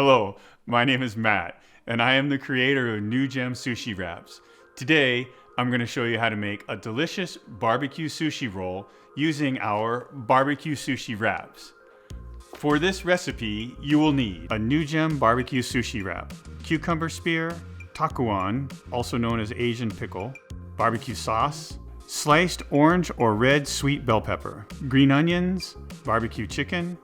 Hello, my name is Matt, and I am the creator of NewGem Sushi Wraps. Today, I'm going to show you how to make a delicious barbecue sushi roll using our barbecue sushi wraps. For this recipe, you will need a NewGem barbecue sushi wrap, cucumber spear, takuan, also known as Asian pickle, barbecue sauce, sliced orange or red sweet bell pepper, green onions, barbecue chicken,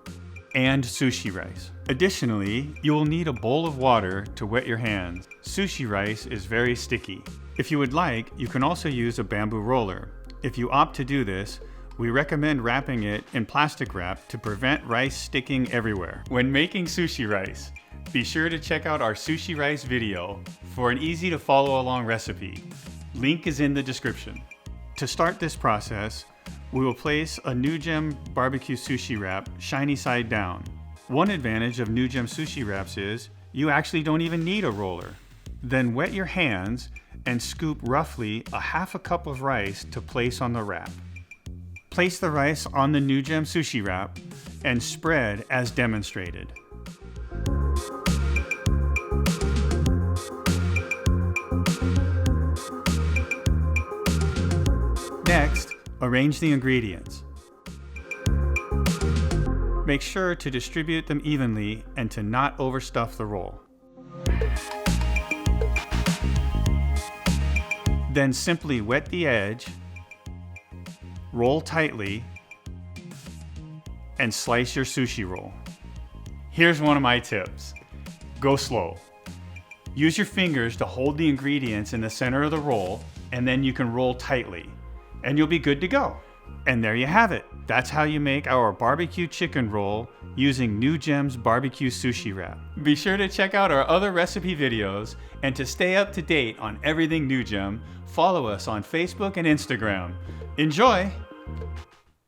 and sushi rice. Additionally, you will need a bowl of water to wet your hands. Sushi rice is very sticky. If you would like, you can also use a bamboo roller. If you opt to do this, we recommend wrapping it in plastic wrap to prevent rice sticking everywhere. When making sushi rice, be sure to check out our sushi rice video for an easy to follow along recipe. Link is in the description. To start this process, we will place a NewGem barbecue sushi wrap shiny side down. One advantage of NewGem sushi wraps is you actually don't even need a roller. Then wet your hands and scoop roughly a half a cup of rice to place on the wrap. Place the rice on the NewGem sushi wrap and spread as demonstrated. Next, arrange the ingredients. Make sure to distribute them evenly and to not overstuff the roll. Then simply wet the edge, roll tightly, and slice your sushi roll. Here's one of my tips. Go slow. Use your fingers to hold the ingredients in the center of the roll, and then you can roll tightly, and you'll be good to go. And there you have it. That's how you make our barbecue chicken roll using NewGem's barbecue sushi wrap. Be sure to check out our other recipe videos, and to stay up to date on everything NewGem, follow us on Facebook and Instagram. Enjoy!